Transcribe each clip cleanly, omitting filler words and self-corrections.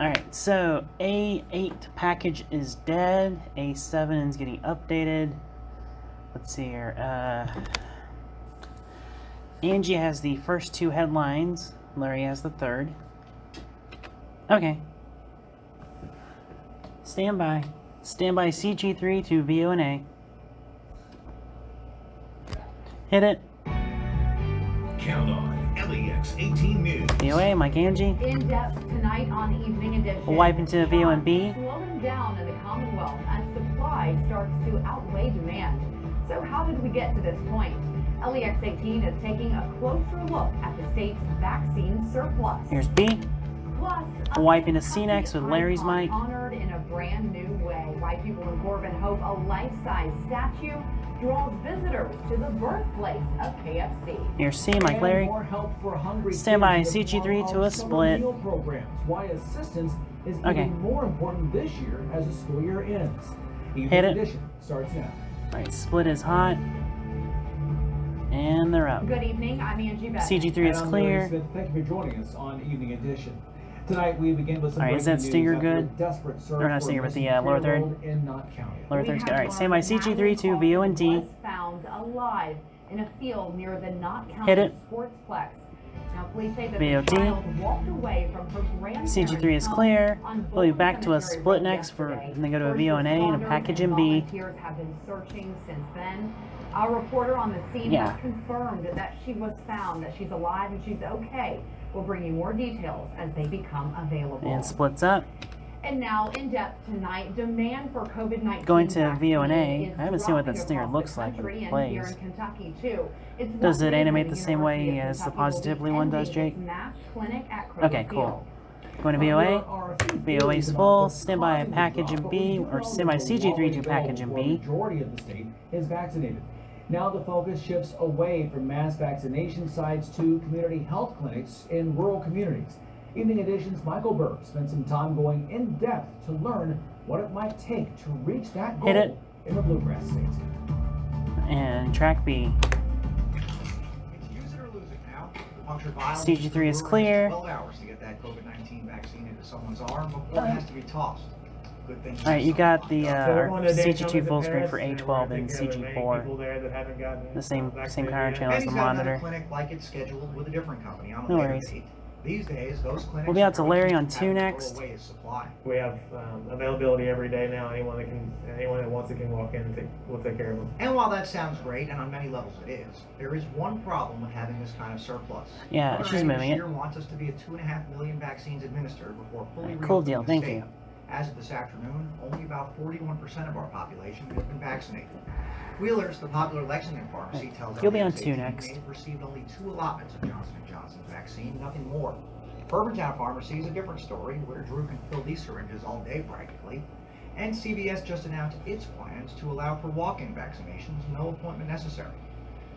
Alright, so A8 package is dead. A7 is getting updated. Let's see here. Angie has the first two headlines. Larry has the third. Okay. Stand by. Stand by CG3 to VONA. Hit it. Count on LEX 18 News. VOA, Mike Angie. In depth tonight on Evening Edition. We'll wipe into VONB. Slowing down in the Commonwealth as supply starts to outweigh demand. So how did we get to this point? LEX 18 is taking a closer look at the state's vaccine surplus. Here's B. Plus, We'll wipe into C next with Larry's mic. Honored in a brand new way. Why people in Corbin hope a life-size statue draws visitors to the birthplace of KFC. Here's C, Mike Larry. Stand by CG3 to a split. Why assistance is Okay. even more important this year as the school year ends. Hit it. Edition starts now. Alright, split is hot. And they're up. Good evening, I'm Angie Beth. CG3 is And I'm clear. Larry Smith. Thank you for joining us on Evening Edition. Tonight we begin with some Alright, is that breaking Stinger news after a good? desperate search Or not for Stinger, but the missing lower third? payload in Knott County. Lower third's good. Alright, stand by CG3 to VOND. Was found alive in a field near the Knott County Hit it. Sportsplex. Now, police say that VOD. the child walked away from her grandparents' CG3 is home clear. on We'll be Bolton back to a Cemetery split Road next for, yesterday. and then go to a First VONA and a responders package in and B. volunteers have been searching since then. Our reporter on the scene Yeah. has confirmed that she was found, that she's alive and she's okay. We'll bring you more details as they become available. And splits up. And now, in depth tonight, demand for COVID-19 Going to vaccine VONA. is I haven't seen what that dropping stinger across looks the like when country it and here plays. in Kentucky too. It's Does one it animate reason the same University way of as the Kentucky will be Positively one does, ending Jake? its mass clinic at Kroger Okay, cool. Field. Going to VOA. VOA is full. Stand by a package in B, or stand by CG3 to package in B. Majority of the state is vaccinated. Now the focus shifts away from mass vaccination sites to community health clinics in rural communities. Evening Edition's Michael Burke spent some time going in depth to learn what it might take to reach that goal Hit it. in the Bluegrass State. And track B. It's use it or lose it now. Punctured vials CG3 is takes clear. 12 hours to get that COVID-19 vaccine into someone's arm before it has to be tossed. Good thing. Alright, you got the So one of the days CG2 coming full to screen Paris, for and A12 we're and thinking of many CG4. people there that haven't gotten The same vaccinated kind of yet. channel as And the he's got another monitor. clinic like it's scheduled with a different company on a No later worries. date. These days, those clinics We'll be out to are Larry on having to 2 throw next. away his supply. We have availability every day now. Anyone that wants it can walk in and we'll take care of them. And while that sounds great, and on many levels it is, there is one problem with having this kind of surplus. Yeah, Governor she's Amy moving it. Beshear wants us to be at 2.5 million vaccines administered before fully Cool reopening deal, the thank state. you. As of this afternoon, only about 41% of our population has been vaccinated. Wheelers, the popular Lexington pharmacy, tells You'll be on LEX 2 18 next. they've received only 2 allotments of Johnson & Johnson's vaccine, nothing more. Bourbontown Pharmacy is a different story, where Drew can fill these syringes all day practically. And CVS just announced its plans to allow for walk-in vaccinations, no appointment necessary.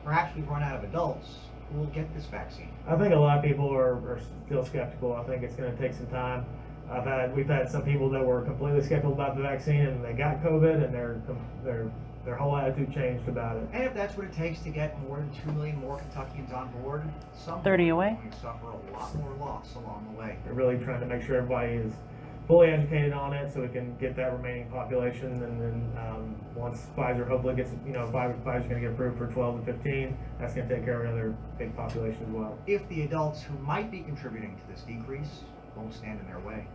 Perhaps we've run out of adults who will get this vaccine. I think a lot of people are still skeptical. I think it's going to take some time. We've had some people that were completely skeptical about the vaccine and they got COVID and their whole attitude changed about it. And if that's what it takes to get more than 2 million more Kentuckians on board, some 30 people are away. going to suffer a lot more loss along the way. They're really trying to make sure everybody is fully educated on it so we can get that remaining population. And then once Pfizer hopefully gets, Pfizer's going to get approved for 12 to 15, that's going to take care of another big population as well. If the adults who might be contributing to this decrease won't stand in their way.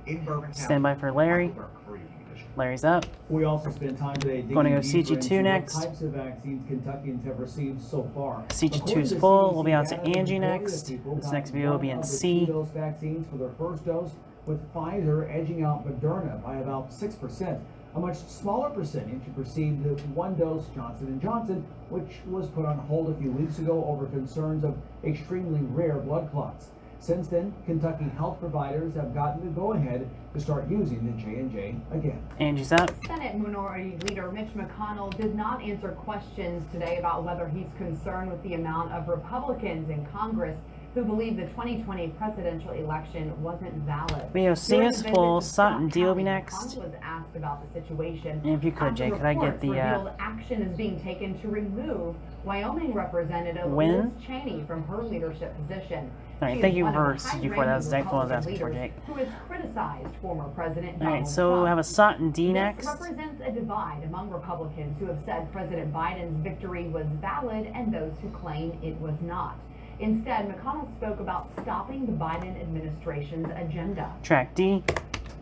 In Bourbontown, Stand by for Larry. Michael Burke for Evening Edition. Larry's up. We also spent time today digging Gonna go deeper CG2 into next. what types of vaccines Kentuckians have received so far. CG2 According is to full. We'll be CDC out to data, the Angie majority of next. people This got next video will be one in of the C. 2-dose vaccines for their first dose, with Pfizer edging out Moderna by about 6%. A much smaller percentage received the 1-dose Johnson & Johnson, which was put on hold a few weeks ago over concerns of extremely rare blood clots. Since then, Kentucky health providers have gotten the go-ahead to start using the J&J again. Angie's up. Senate Minority Leader Mitch McConnell did not answer questions today about whether he's concerned with the amount of Republicans in Congress who believe the 2020 presidential election wasn't valid. VOC During is the visit full. to Sutton Scott D will be County, next. McConnell was asked about the situation. And if you could, After Jay, could I get reports the, revealed action is being taken to remove Wyoming Representative Win? Liz Cheney from her leadership position. Alright, She thank is you one for of the CG4. That was high-ranking exactly what I was Republican asking for, leaders Jake. who has criticized former President Donald Alright, so Trump. we have a SOT and D This next. represents a divide among Republicans who have said President Biden's victory was valid and those who claim it was not. Instead, McConnell spoke about stopping the Biden administration's agenda. Track D.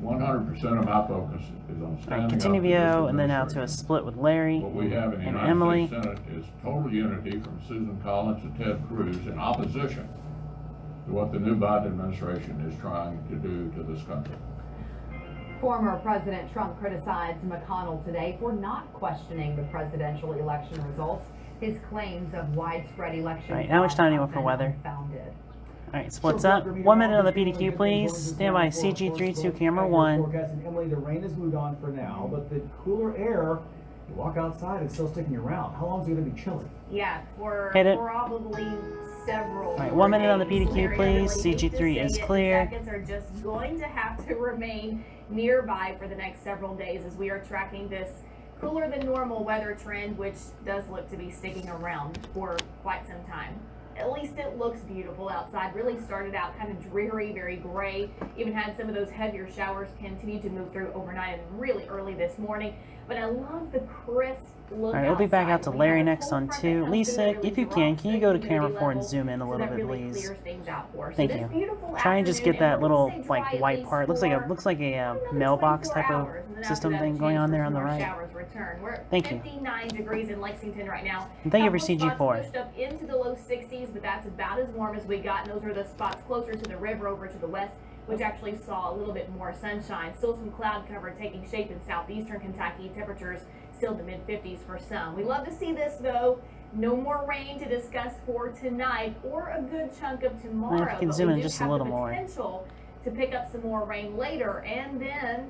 100% of my focus is on Alright, standing continue up to this VO, and then now to a administration. split with Larry What we have in the and United Emily. States Senate is total unity from Susan Collins to Ted Cruz in opposition to what the new Biden administration is trying to do to this country. Former President Trump criticized McConnell today for not questioning the presidential election results. His claims of widespread election Alright, how much time do you want for fraud have weather? been unfounded. Alright, splits up. 1 minute on the PDQ, please. Stand by CG32, camera 1. Forecast, Emily, the rain has moved on for now, but the cooler air, you walk outside, it's still sticking around. How long is it going to be chilly? Yeah, for Hit it. probably several. Alright, more 1 minute on the days. PDQ, Mary, I please. really hate to CG3 say is it, the clear. jackets are just going to have to remain nearby for the next several days as we are tracking this cooler than normal weather trend, which does look to be sticking around for quite some time. At least it looks beautiful outside. Really started out kind of dreary, very gray. Even had some of those heavier showers continue to move through overnight and really early this morning. But I love the crisp look. Alright, we'll be back out to outside. We Larry have a next cold on front 2. that comes through Lisa, that really if you drops can you the go to humidity camera 4 and level zoom in a so little that bit, really please? clears things out for us. Thank So this you. beautiful Try and just get afternoon, that and we're little, gonna stay like, dry at white least part. Looks like for a another mailbox 24 type of hours, and then system after that, thing a going chance on for there on some the more right. showers return. We're at Thank you. 59 degrees in Lexington right now. And thank you for Couple spots CG4. pushed up into the low 60s, but that's about as warm as we got. And those are the spots closer to the river over to the west, which actually saw a little bit more sunshine. Still some cloud cover taking shape in southeastern Kentucky. Temperatures still in the mid-50s for some. We love to see this though. No more rain to discuss for tonight or a good chunk of tomorrow. If you can but zoom we in do just a have little the more. potential to pick up some more rain later, and then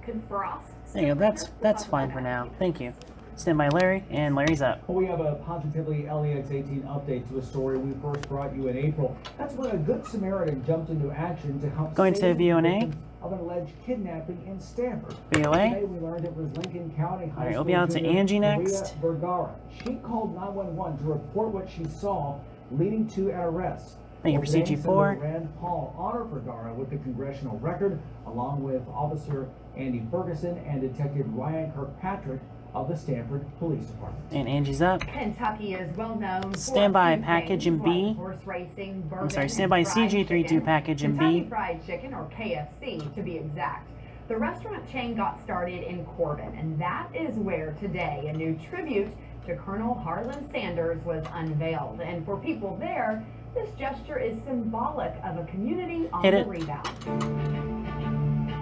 could frost. There you go, that's fine for now. Thank you. Stand by Larry, and Larry's up. Well, we have a Positively LEX 18 update to a story we first brought you in April. That's when a good Samaritan jumped into action to help Going to save the VOA. victim of an alleged kidnapping in Stanford. VOA. Today we learned it was Lincoln County High Alright, we'll School be on to junior Angie Maria next. Vergara. She called 911 to report what she saw, leading to an arrest. Thank you for Today, CG4. Senator Rand Paul honored Vergara with the congressional record, along with Officer Andy Ferguson and Detective Ryan Kirkpatrick of the Stanford Police Department. And Angie's up. Kentucky is well known for Stand by a few package things in B. like horse racing, bourbon, I'm sorry, and stand by fried CG32 chicken. package in Kentucky B. Fried Chicken, or KFC to be exact. The restaurant chain got started in Corbin, and that is where today a new tribute to Colonel Harlan Sanders was unveiled. And for people there, this gesture is symbolic of a community on Hit the it. rebound.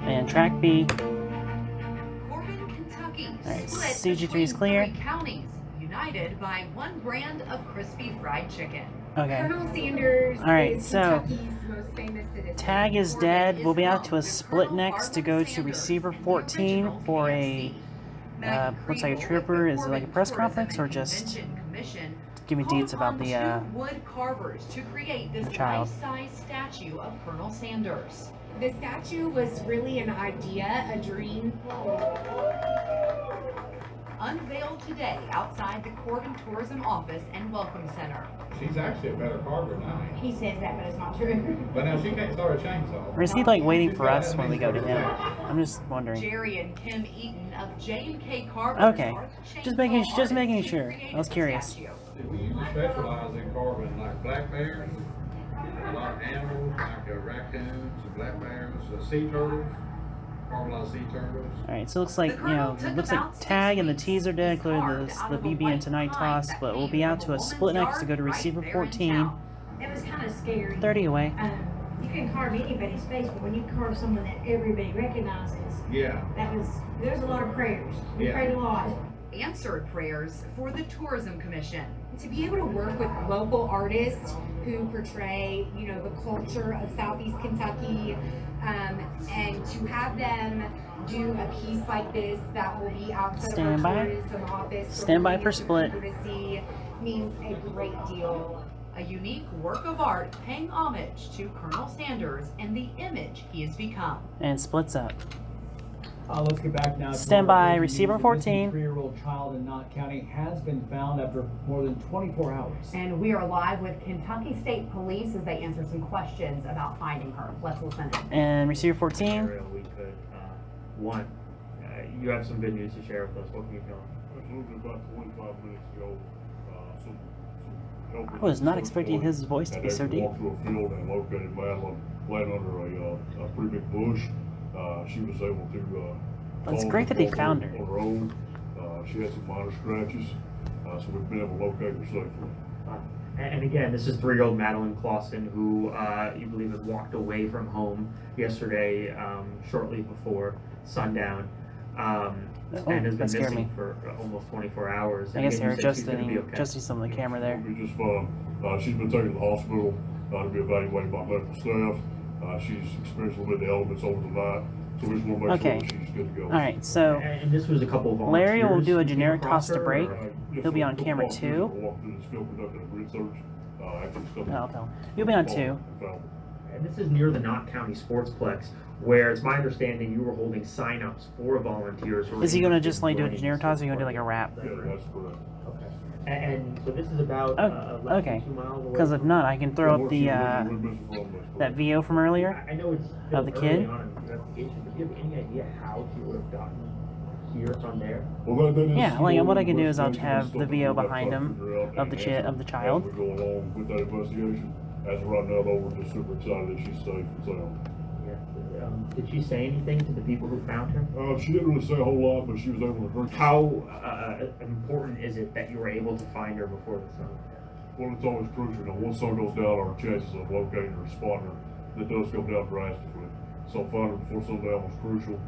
And track B. Corbin, Kentucky, Alright, split CG3 is between clear. 3 counties, united by one brand of crispy fried chicken. Okay. Colonel Sanders Alright, is so Kentucky's most famous citizen. tag is Corbin dead. is We'll be out home to a to split Colonel next to Harlan go to Sanders receiver and the 14 original for KFC. a Maggie looks like a Kriegel trooper. with Is it the like a Corbin press Tourism conference or and just Convention Commission give me called deets about upon the two wood carvers to create this child. life-size statue of Colonel Sanders. The statue was really an idea, a dream. Unveiled today outside the Corbin Tourism Office and Welcome Center. She's actually a better carver than I am. He says that, but it's not true. But now she can't start a chainsaw. Or is he like waiting She's for got us when we go to him? I'm just wondering. Jerry and Kim Eaton of J&K Carvers Okay. are the Just making artists who sure. created I was the curious. statue. We usually specialize in carving like black bears, a lot of animals like raccoons, black bears, sea turtles, carve a lot of sea turtles. Alright, so it looks like, The you Colonel know, took looks like about 6 tag and the weeks. teaser dead, He's clear carved the out of BB a and white tonight pine toss, that but we'll came be from out a to a woman's split next to yard go to right receiver there in 14. town. It was kind of scary. 30 away. You can carve anybody's face, but when you carve someone that everybody recognizes, Yeah. there's a lot of prayers. We Yeah. prayed a lot. Answered prayers for the Tourism Commission. To be able to work with local artists who portray, the culture of Southeast Kentucky, and to have them do a piece like this that will be outside Stand of by. our tourism office Stand by for millions of split. people to see means a great deal. A unique work of art paying homage to Colonel Sanders and the image he has become. And splits up. Let's get back now. Stand by, receiver A 14. 3-year-old child in Knott County has been found after more than 24 hours. And we are live with Kentucky State Police as they answer some questions about finding her. Let's listen in. And receiver 14. Scenario we could, one, you have some good news to share with us. What can you tell us? Absolutely, about 25 minutes ago, some helpers I was not expecting his voice to be so deep. walked through a field and located Madeline laying under a pretty big bush. She was able to. It's fall great that they on found her. On her own. She had some minor scratches, so we've been able to locate her safely. And again, this is 3-year-old Madeline Clausen, who you believe had walked away from home yesterday, shortly before sundown, and has been that scared missing me. for almost 24 hours. I And guess again, they're you said she's gonna be okay. adjusting some of the camera there. She'll be just fine. She's been taken to the hospital to be evaluated by medical staff. She's experienced a little bit of the elements over the night, so we just want to make Okay. sure that she's good to go. Alright, so And this was a couple of Larry will volunteers do a who came generic across toss to her, break. or- Yes, He'll be sir. on camera Walked 2. through this field, conducted a grid search. Actually, stumbled I'll tell him. You'll be on 2. And this is near the Knott County Sportsplex, where it's my understanding you were holding sign-ups for volunteers. Who Is he were gonna interested just in like do a joining generic this toss or are you gonna do like a program. rap? Yeah, that's correct. Okay. And so this is about Oh, less okay. than 2 miles away. Because if from- not, I can throw up the that VO from earlier I know it's of the still kid. early on in the investigation, but do you have any idea how she would have gotten here from there? Well, that is Yeah, like still what I an can do is I'll investigation. have It's the something VO we'll have behind to him figure out of the and of the answer child. As we go along with that investigation. As of right now, though, we're just super excited that she's safe and sound. Yeah. Did she say anything to the people who found her? She didn't really say a whole lot, but she was able to drink. How important is it that you were able to find her before the sun? Well, it's always crucial. You know, once sun goes down, our chances of locating or spotting her, that does go down drastically. So finding her before sundown was crucial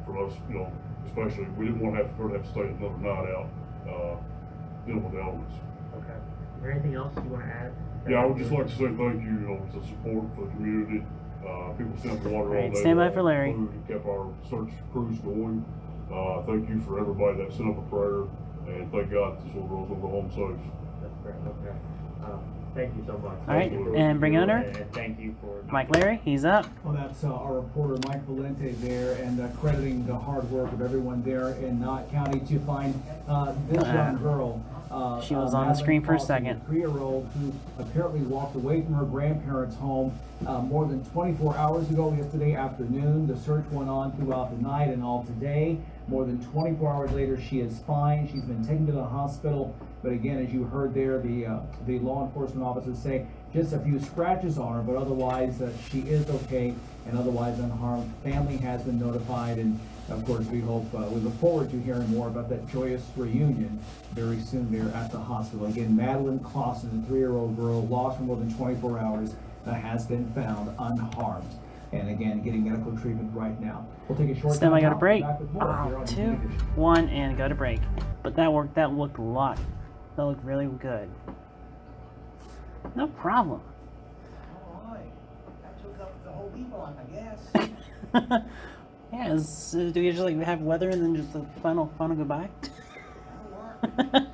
for us, you know, especially, we didn't want to have her to stay another night out, dealing with the elements. Okay. Is there anything else you want to add? Yeah, I would just like to say thank you, you know, to support for the community. People sent water all Alright, day. stand by long, for Larry. food, and kept our search crews going. Thank you for everybody that sent up a prayer, and thank God this little girl's gonna go home safe. That's great. Okay. Thank you so much. Alright, and bring it under. And thank you for Mike Larry, he's up. Well, that's our reporter Mike Valente there, and crediting the hard work of everyone there in Knott County to find this young girl. She was on the screen for a second. 3-year-old who apparently walked away from her grandparents' home more than 24 hours ago yesterday afternoon. The search went on throughout the night and all today. More than 24 hours later, she is fine. She's been taken to the hospital. But again, as you heard there, the law enforcement officers say just a few scratches on her, but otherwise she is okay and otherwise unharmed. Family has been notified, and of course we look forward to hearing more about that joyous reunion very soon there at the hospital. Again, Madeline Clausen, a 3-year-old girl lost for more than 24 hours, has been found unharmed. And again, getting medical treatment right now. We'll take a short Stand time by, go to out. break. Back with more here on 2, Community Edition. 1, and go to break. But that worked. That looked a lot. That looked really good. No problem. Alright, that took up the whole E-block, I guess. Yeah, do you just like have weather and then just the final goodbye? That'll work.